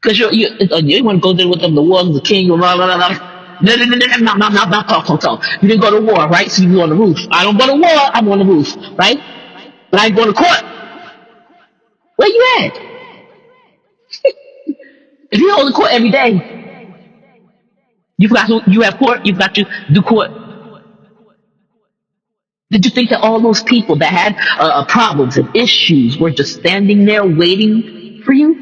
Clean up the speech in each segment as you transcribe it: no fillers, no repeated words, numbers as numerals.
Because you want to go there with them, the war, the king, blah, blah, blah, blah. No, no, no, no, no, no, no, no, talk, talk, talk. You didn't go to war, right? So you go on the roof. I don't go to war, I'm on the roof, right? But I ain't going to court. Where you at? If you hold the court every day, you have court, you've got to do court. Did you think that all those people that had problems and issues were just standing there waiting for you?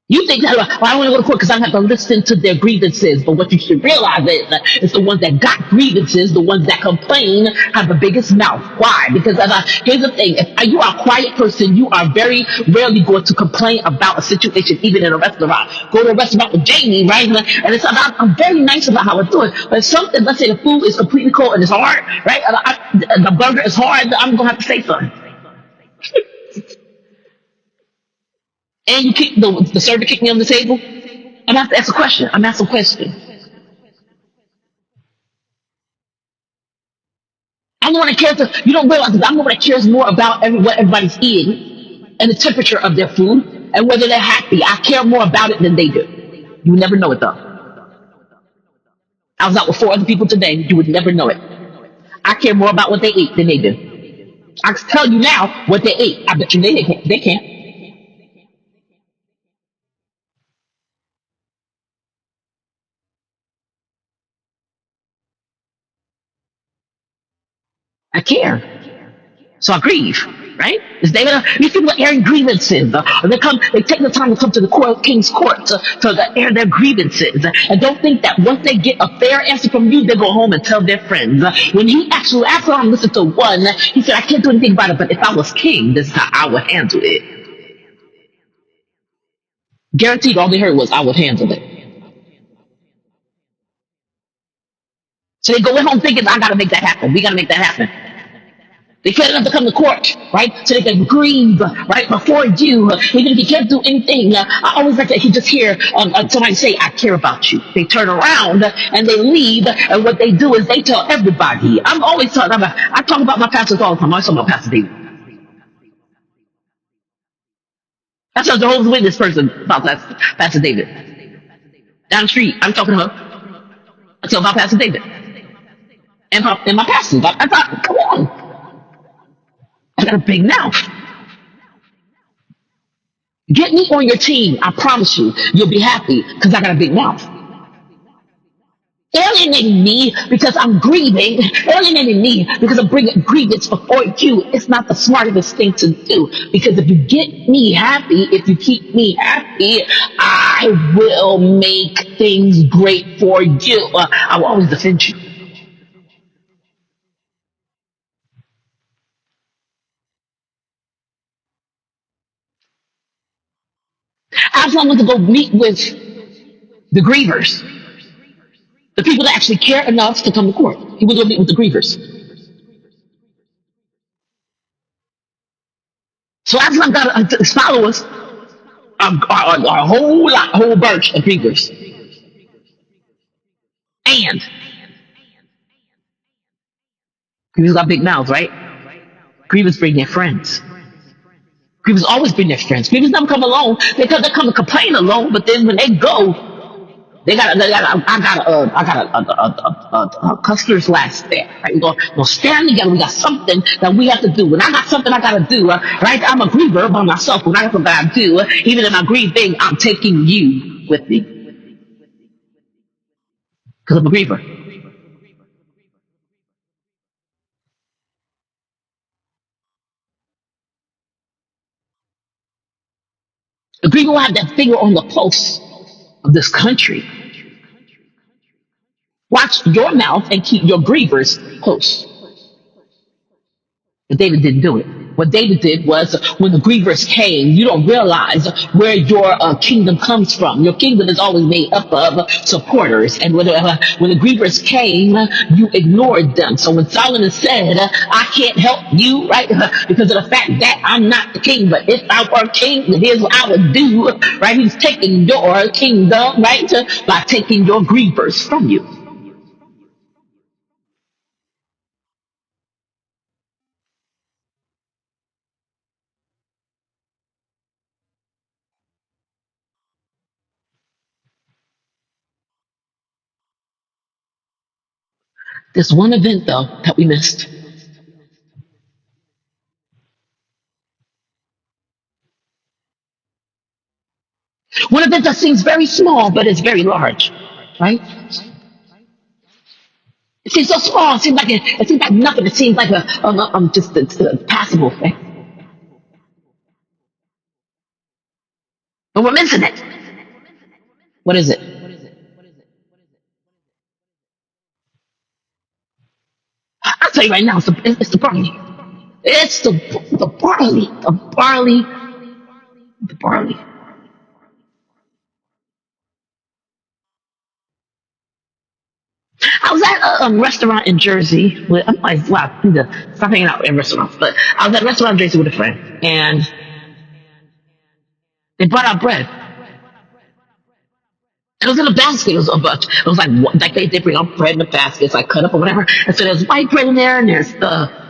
You think that, well, I don't want to go to court because I have to listen to their grievances. But what you should realize is that it's the ones that got grievances, the ones that complain, have the biggest mouth. Why? Because here's the thing: if you are a quiet person, you are very rarely going to complain about a situation, even in a restaurant. Go to a restaurant with Jamie, right? And it's about, I'm very nice about how I do it. But if something, let's say the food is completely cold and it's hard, right? The burger is hard, I'm going to have to say something. And you kick the server kicked me on the table. I'm gonna have to ask a question. I'm asking a question. I'm the one that cares. You don't realize that I'm the one that cares more about what everybody's eating and the temperature of their food and whether they're happy. I care more about it than they do. You would never know it though. I was out with four other people today. You would never know it. I care more about what they eat than they do. I can tell you now what they ate. I bet you they can't. They can't. I care. So I grieve, right? Is they gonna, these people are airing grievances. They take the time to come to the king's court to air their grievances. And don't think that once they get a fair answer from you, they go home and tell their friends. When he actually, after I listened to one, he said, I can't do anything about it, but if I was king, this is how I would handle it. Guaranteed all they heard was, I would handle it. So they go home thinking, I gotta make that happen. We gotta make that happen. They can't enough to come to court, right? So they can grieve, right, before you. Even if you can't do anything. I always like to just hear somebody say, I care about you. They turn around and they leave. And what they do is they tell everybody. I'm always talking about, I talk about my pastors all the time. I talk about Pastor David. I tell Jehovah's Witness person about Pastor David. Down the street, I'm talking to her. I tell about Pastor David. And my pastors. I thought, come on. I got a big mouth. Get me on your team. I promise you, you'll be happy because I got a big mouth. Alienating me because I'm grieving, alienating me because I'm bringing grievance before you. It's not the smartest thing to do because if you get me happy, if you keep me happy, I will make things great for you. I will always defend you. Absalom went to go meet with the grievers, the people that actually care enough to come to court. He went to go meet with the grievers. So Absalom got his followers a whole bunch of grievers. And grievers got big mouths, right? Grievers bring their friends. Grievers always bring their friends. Grievers never come alone. They come to complain alone, but then when they go, I got a customer's last there. Right? We're stand together. We got something that we have to do. When I got something I got to do, right? I'm a griever by myself. When I got something I got to do, even in my grieving, I'm taking you with me because I'm a griever. The griever will have that finger on the pulse of this country. Watch your mouth and keep your grievers close. But David didn't do it. What David did was when the grievers came, you don't realize where your kingdom comes from. Your kingdom is always made up of supporters. And when the grievers came, you ignored them. So when Solomon said, I can't help you, right, because of the fact that I'm not the king, but if I were king, then here's what I would do, right? He's taking your kingdom, right, by taking your grievers from you. This one event, though, that we missed. One event that seems very small, but it's very large, right? It seems so small. It seems like nothing. It seems like just a passable thing. But we're missing it. What is it? I'll tell you right now, it's the barley. It's the barley. The barley. The barley. I was at a restaurant in Jersey with, I'm like, wow, I need to stop hanging out in restaurants. But I was at a restaurant in Jersey with a friend, and they brought out bread. It was in a basket. It was a bunch. It was like they bring out bread in a basket. It's like cut up or whatever. And so there's white bread in there, and there's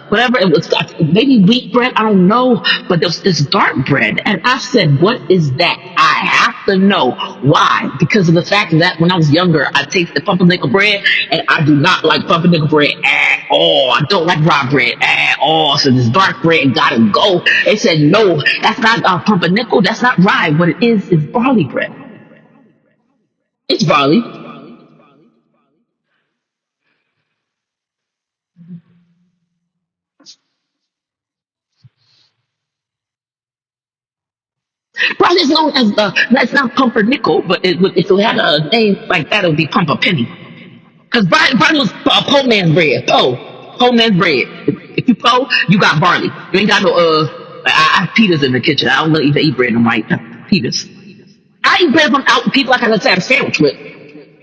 whatever. It was maybe wheat bread. I don't know. But there's this dark bread, and I said, "What is that?" I have to know why. Because of the fact that when I was younger, I tasted pumpernickel bread, and I do not like pumpernickel bread at all. I don't like raw bread at all. So this dark bread gotta go. They said, "No, that's not pumpernickel. That's not rye. What it is barley bread." It's barley. Barley is known as that's not pumpernickel, but if it had a name like that, it would be pumperpenny. Because barley was poor man's bread. Poor man's bread. If you poor, you got barley. You ain't got no I have Peters in the kitchen. I don't really eat bread. I'm like Peters. I eat bread from out people like I just had a sandwich with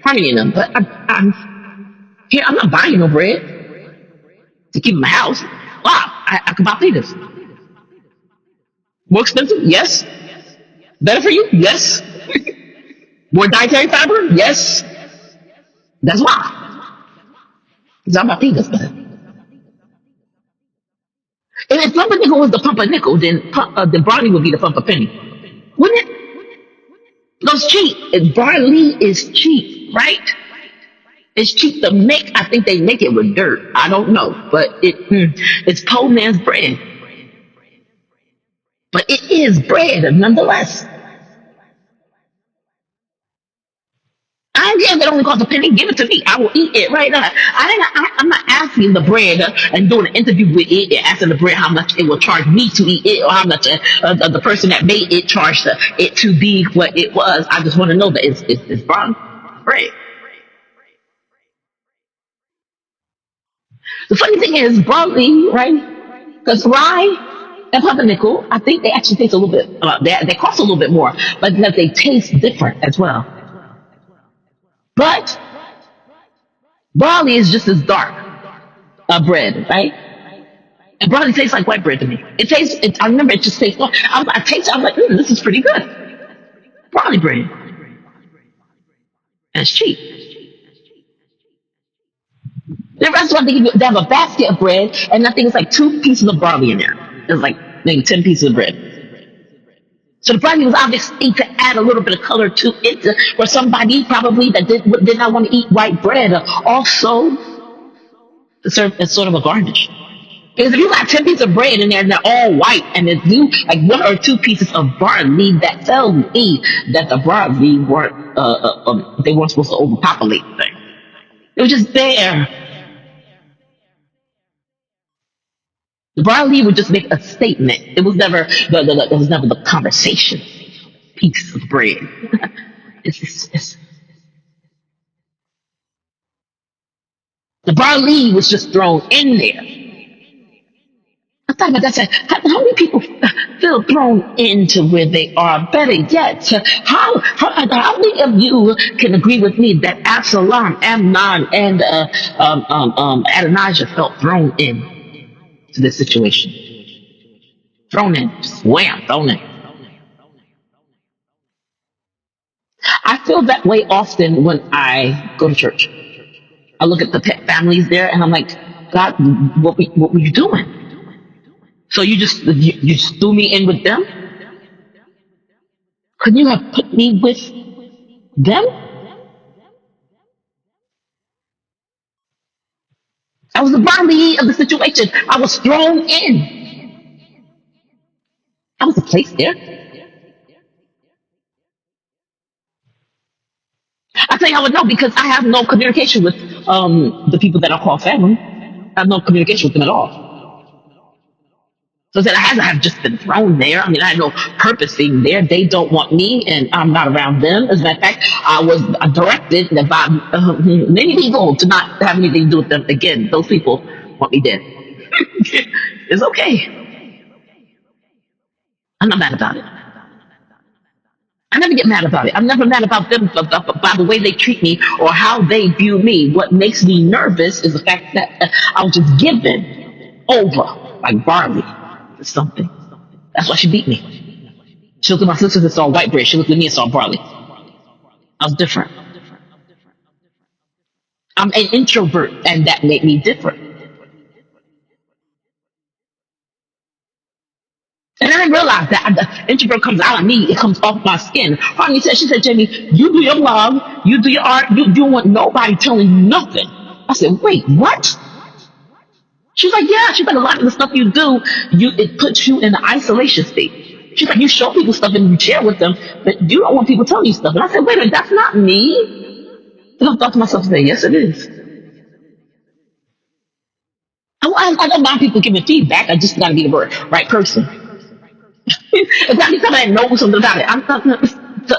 honey in them. But I'm not buying no bread to keep in my house. Wow, I can buy Peters. More expensive? Yes. Better for you? Yes. More dietary fiber? Yes. That's why. Because I'm about Peters better. And if pumpernickel was the pumpernickel, then barley would be the pumperpenny. Wouldn't it? Because cheap. If barley is cheap, right? It's cheap to make. I think they make it with dirt. I don't know. But it's poor man's bread. But it is bread nonetheless. I don't care if it only costs a penny. Give it to me. I will eat it right now. I'm not asking the bread and doing an interview with it and asking the bread how much it will charge me to eat it or how much the person that made it charged it to be what it was. I just want to know that it's brown bread. The funny thing is, barley, right? Because rye and pumpernickel, I think they actually taste a little bit, they cost a little bit more, but that they taste different as well. But barley is just as dark bread, right? And barley tastes like white bread to me. It tastes. I remember it just tastes. I taste. I'm like, this is pretty good. Barley bread, and it's cheap. The restaurant they have a basket of bread, and I think it's like 2 pieces of barley in there. It's like maybe 10 pieces of bread. So the barley was obviously to add a little bit of color to it, for somebody probably that did not want to eat white bread. Also, to serve as sort of a garnish. Because if you got 10 pieces of bread in there and they're all white, and if you like 1 or 2 pieces of barley, that tells me that the barley weren't they weren't supposed to overpopulate the thing. It was just there. The barley would just make a statement. It was never it was never the conversation piece of bread. It's the barley was just thrown in there. I thought about that. Said, how many people feel thrown into where they are? Better yet, how many of you can agree with me that Absalom, Amnon, and Adonijah felt thrown in to this situation? Thrown in, just wham, thrown in. I feel that way often when I go to church. I look at the families there, and I'm like, God, what were you doing? So you just threw me in with them? Couldn't you have put me with them? I was the Barney of the situation. I was thrown in. I was placed there. I tell you, I would know because I have no communication with the people that I call family. I have no communication with them at all. So I said, I had to have just been thrown there. I mean, I had no purpose being there. They don't want me, and I'm not around them. As a matter of fact, I was directed by many people to not have anything to do with them again. Those people want me dead. It's okay. I'm not mad about it. I never get mad about it. I'm never mad about them by the way they treat me or how they view me. What makes me nervous is the fact that I was just given over like barley to something. That's why she beat me. She looked at my sisters and saw white bread. She looked at me and saw barley. I was different. I'm an introvert, and that made me different. And I didn't realize that the introvert comes out of me. It comes off my skin. Harmony said, she said, Jamie, you do your blog, you do your art, you don't want nobody telling you nothing. I said, wait, what? She's like, yeah. She's like, a lot of the stuff you do, it puts you in an isolation state. She's like, you show people stuff and you share with them, but you don't want people telling you stuff. And I said, wait a minute, that's not me. And I thought to myself, say, yes, it is. I don't mind people giving feedback. I just got to be the right person. It's got to be somebody that knows something about it. I'm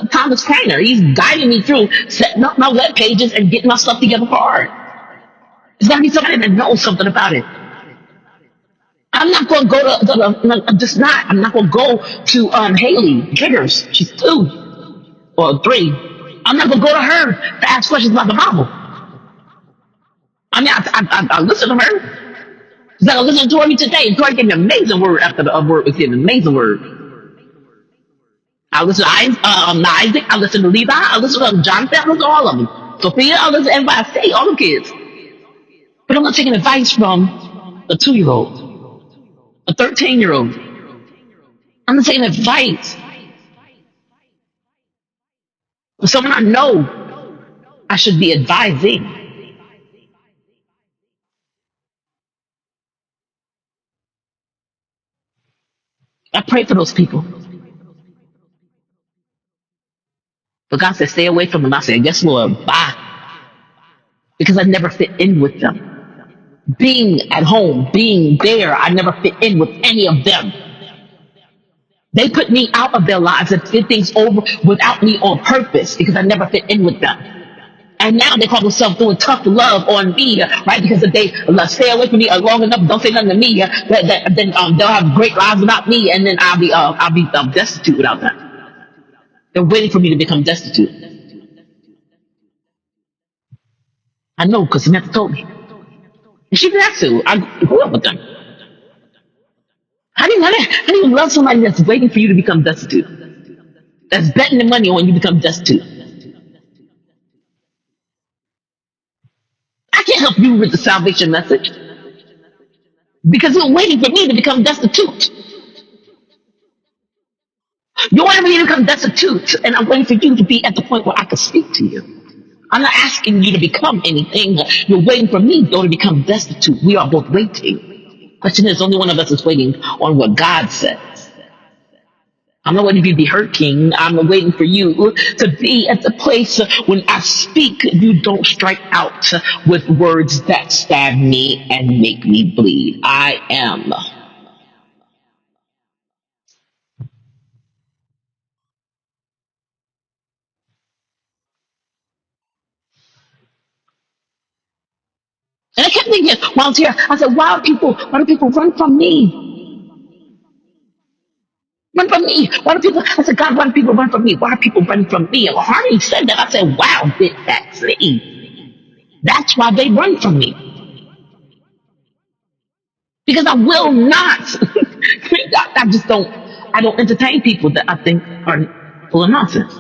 Thomas Craner. He's guiding me through setting up my web pages and getting my stuff together for art. It's got to be somebody that knows something about it. I'm not going to go to I'm just not. I'm not going to go to Haley Triggers. She's 2 or 3. I'm not going to go to her to ask questions about the Bible. I mean, I listen to her. Because I listened to Tori today, and Tori gave me an amazing word after the word was given. Amazing word. I listen to Isaac. I listen to Levi. I listen to Jonathan. I listen to all of them. Sophia. I listen to everybody I say, all the kids. But I'm not taking advice from a 2-year-old, a 13-year-old. I'm not taking advice from someone I know I should be advising. I pray for those people. But God said, stay away from them. I said, yes, Lord, bye. Because I never fit in with them. Being at home, being there, I never fit in with any of them. They put me out of their lives and did things over without me on purpose because I never fit in with them. And now they call themselves doing tough love on me, right? Because if they stay away from me long enough, don't say nothing to me, then they'll have great lives without me, and then I'll be destitute without them. They're waiting for me to become destitute. I know because Samantha told me. And she didn't have to. I grew up with them. How do you love somebody that's waiting for you to become destitute? That's betting the money on you become destitute. I can't help you with the salvation message because you're waiting for me to become destitute. You're waiting for me to become destitute, and I'm waiting for you to be at the point where I can speak to you. I'm not asking you to become anything. You're waiting for me, though, to become destitute. We are both waiting. Question is, only one of us is waiting on what God says. I'm not waiting for you to be hurting. I'm waiting for you to be at the place when I speak, you don't strike out with words that stab me and make me bleed. I am. And I kept thinking, while I was here, I said, why do people run from me? Run from me. Why do people, I said, God, why do people run from me? Why are people running from me? And when Hardy said that, I said, wow, that's me. That's why they run from me. Because I will not. I just I don't entertain people that I think are full of nonsense.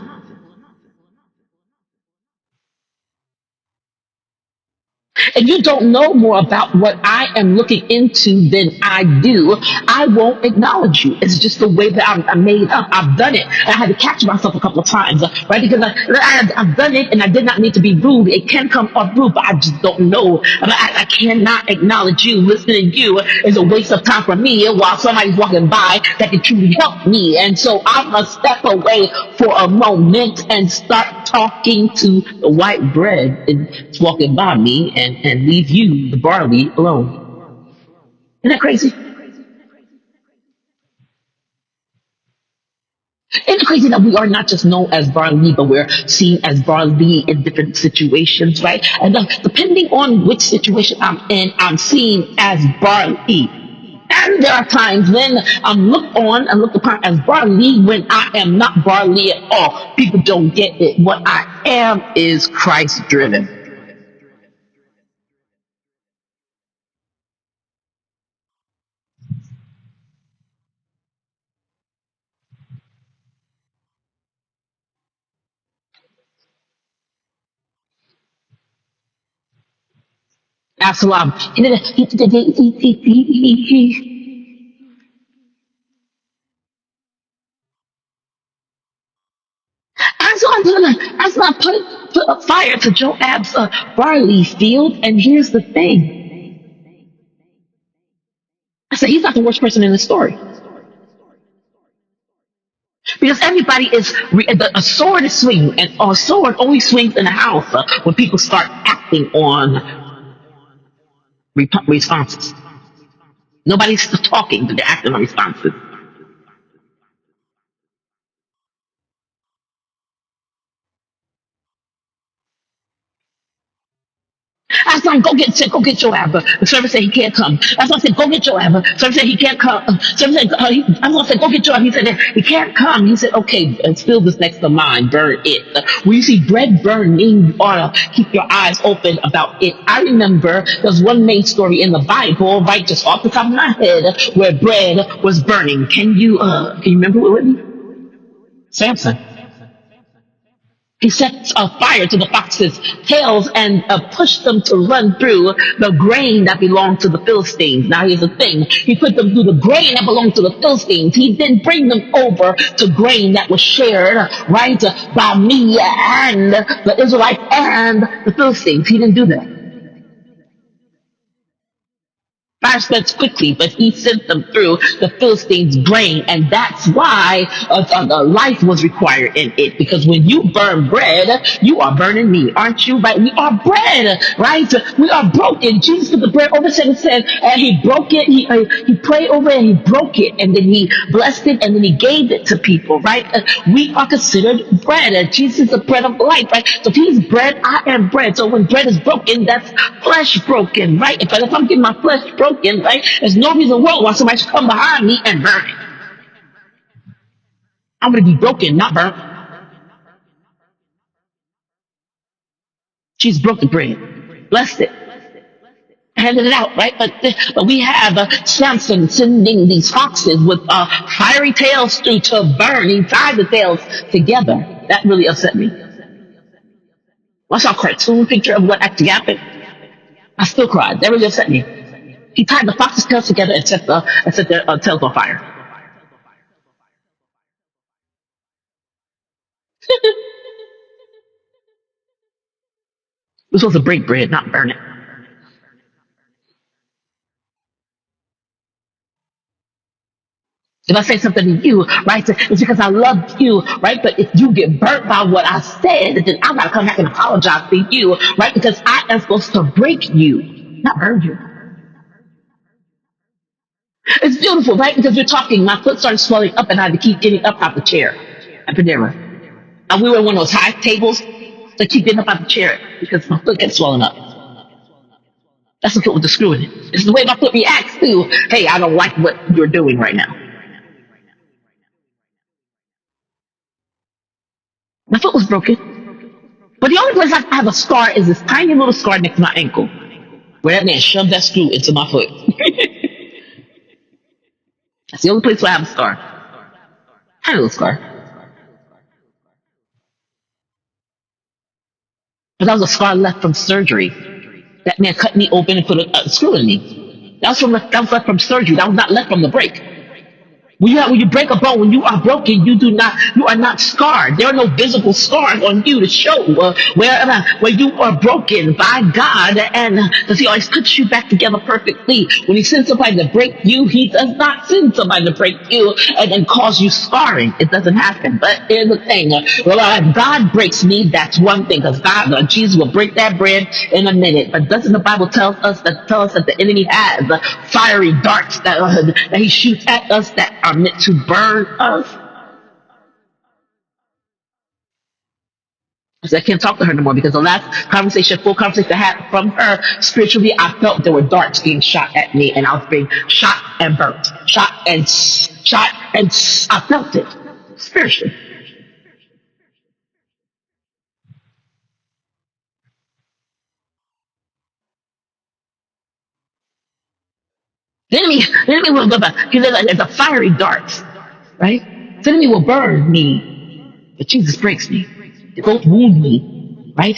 and you don't know more about what I am looking into than I do, I won't acknowledge you. It's just the way that I'm made up. I've done it. And I had to catch myself a couple of times, right? Because I've done it and I did not need to be rude. It can come off rude, but I just don't know. I cannot acknowledge you. Listening to you is a waste of time for me while somebody's walking by that can truly help me. And so I must step away for a moment and start talking to the white bread that's walking by me and leave you, the barley, alone. Isn't that crazy? Isn't it crazy that we are not just known as barley, but we're seen as barley in different situations, right? And depending on which situation I'm in, I'm seen as barley. And there are times when I'm looked on and looked upon as barley when I am not barley at all. People don't get it. What I am is Christ driven. Absalom. Absalom put a fire to Joab's barley field. And here's the thing. I said, he's not the worst person in the story. Because everybody is, a sword is swinging, and a sword only swings in a house when people start acting on responses. Nobody's talking, but they're acting on responses. I said, go get Joab. The servant said he can't come. That's why I said, go get Joab. The servant said he can't come. Servant said, I was said, go get Joab. He said, he can't come. He said, okay, spill this next to mine, burn it. When you see bread burning, you ought to keep your eyes open about it. I remember there's one main story in the Bible, right, just off the top of my head, where bread was burning. Can you remember it with me? Samson. He sets a fire to the foxes' tails and pushed them to run through the grain that belonged to the Philistines. Now here's the thing. He put them through the grain that belonged to the Philistines. He didn't bring them over to grain that was shared, right, by me and the Israelites and the Philistines. He didn't do that. Fire spreads quickly, but he sent them through the Philistines' grain, and that's why life was required in it. Because when you burn bread, you are burning me, aren't you? Right? We are bread, right? We are broken. Jesus put the bread over and said, and he broke it. He prayed over it, and he broke it, and then he blessed it, and then he gave it to people, right? We are considered bread. Jesus is the bread of life, right? So if he's bread, I am bread. So when bread is broken, that's flesh broken, right? If I'm getting my flesh broken, right, there's no reason in the world why somebody should come behind me and burn it. I'm going to be broken, not burnt. She's broke the bread, blessed it, handed it out, right? But we have Samson sending these foxes with fiery tails through to burn. He tied the tails together. That really upset me. Watch our cartoon picture of what actually happened. I still cried. That really upset me. He tied the fox's tails together and set their tails on fire. We're supposed to break bread, not burn it. If I say something to you, right, it's because I love you, right? But if you get burnt by what I said, then I gotta come back and apologize to you, right? Because I am supposed to break you, not burn you. It's beautiful, right? Because you're talking, my foot started swelling up and I had to keep getting up out the chair at Panera. And we were on one of those high tables to keep getting up out the chair because my foot kept swelling up. That's the foot with the screw in it. It's the way my foot reacts to, hey, I don't like what you're doing right now. My foot was broken. But the only place I have a scar is this tiny little scar next to my ankle, where that man shoved that screw into my foot. That's the only place where I have a scar. Tiny little scar. But that was a scar left from surgery. That man cut me open and put a screw in me. That was left from surgery. That was not left from the break. When you break a bone, when you are broken, you are not scarred. There are no visible scars on you to show where you are broken by God, and because He always puts you back together perfectly. When He sends somebody to break you, He does not send somebody to break you and then cause you scarring. It doesn't happen. But here's the thing: if God breaks me, that's one thing, because Jesus will break that bread in a minute. But doesn't the Bible tell us that the enemy has fiery darts that he shoots at us that are meant to burn us? So I can't talk to her no more because the last full conversation I had from her spiritually, I felt there were darts being shot at me, and I was being shot and burnt, shot, and I felt it spiritually. The enemy will go back. He said it's a fiery dart, right? The enemy will burn me, but Jesus breaks me. It won't wound me, right?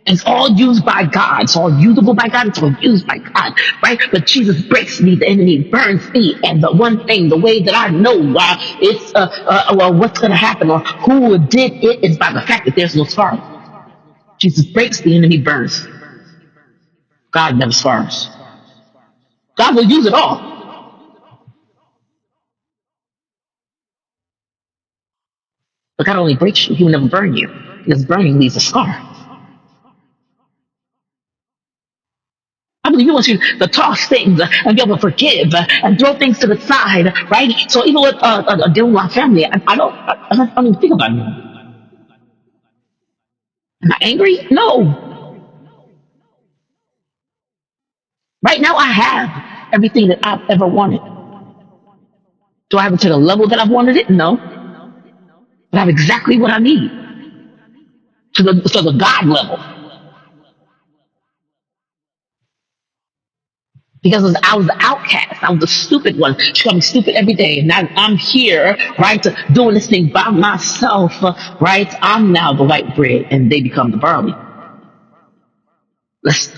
And it's all used by God. It's all usable by God. It's all used by God, right? But Jesus breaks me. The enemy burns me. And the one thing, the way that I know why what's going to happen or who did it is by the fact that there's no scar. Jesus breaks, the enemy burns. God never scars. God will use it all. But God only breaks you. He will never burn you because burning leaves a scar. I believe He wants you to toss things and be able to forgive and throw things to the side, right? So even with dealing with my family, I don't even think about it anymore. Am I angry? No. Right now, I have everything that I've ever wanted. Do I have it to the level that I've wanted it? No. But I have exactly what I need to the God level. Because I was the outcast. I was the stupid one. She called me stupid every day. And now I'm here, right, doing this thing by myself, right? I'm now the white bread and they become the barley. Let's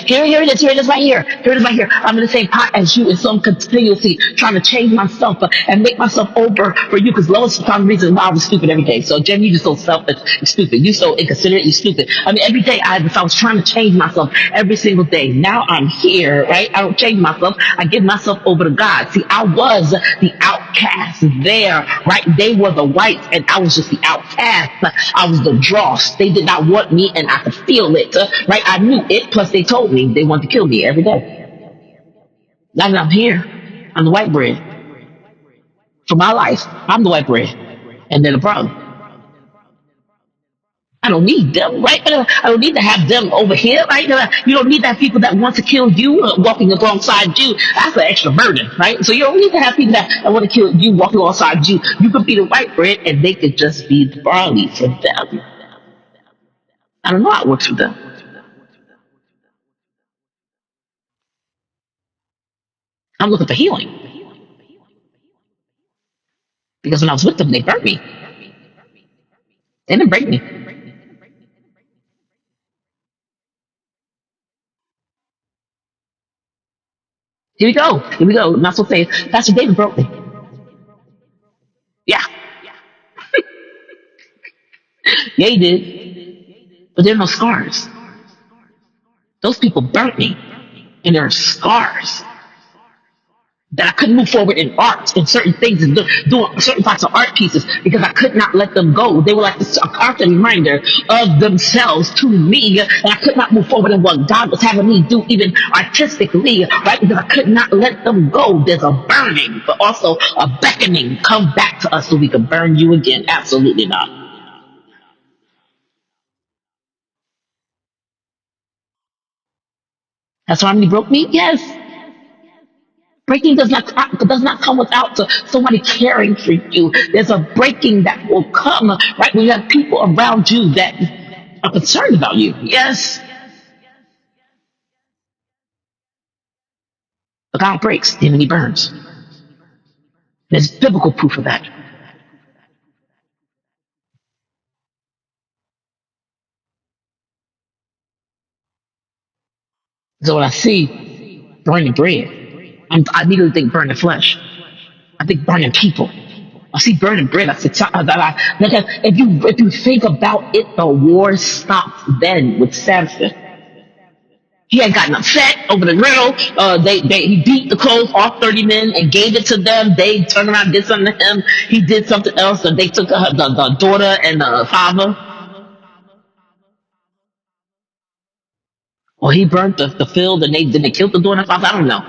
here it is right here. Here it is right here. I'm in the same pot as you, and so I'm continuously trying to change myself and make myself over for you. Because Lois found the reason why I was stupid every day. So Jen, you just so selfish, you're stupid. You so inconsiderate, you stupid. I mean, every day if I was trying to change myself every single day. Now I'm here, right? I don't change myself. I give myself over to God. See, I was the outcast there, right? They were the whites, and I was just the outcast. I was the dross. They did not want me, and I could feel it, right? I knew it. Plus, they told me they wanted to kill me every day. Now that I'm here, I'm the white bread for my life. I'm the white bread, and they're the problem. I don't need them, right? I don't need to have them over here, right? You don't need to have people that want to kill you walking alongside you. That's an extra burden, right? So you don't need to have people that want to kill you walking alongside you. You could be the white bread, and they could just be the barley for them. I don't know how it works for them. I'm looking for healing because when I was with them, they burnt me. They didn't break me. Here we go. Here we go. Not so say Pastor David broke me. Yeah, yeah, he did. But there are no scars. Those people burnt me, and there are scars that I couldn't move forward in art in certain things and doing certain parts of art pieces because I could not let them go. They were like this constant reminder of themselves to me, and I could not move forward in what God was having me do, even artistically, right? Because I could not let them go. There's a burning, but also a beckoning. Come back to us so we can burn you again. Absolutely not. That's why he broke me. Yes. Breaking does not come without somebody caring for you. There's a breaking that will come right when you have people around you that are concerned about you. Yes, but God breaks, the enemy burns. There's biblical proof of that. So when I see burning bread, I immediately think burning flesh. I think burning people. I see burning bread. I said, like, if you think about it, the war stopped then with Samson. He had gotten upset over the riddle. He beat the clothes off 30 men and gave it to them. They turned around and did something to him. He did something else, and they took the daughter and the father. Or he burnt the field and they killed the daughter and father. I don't know.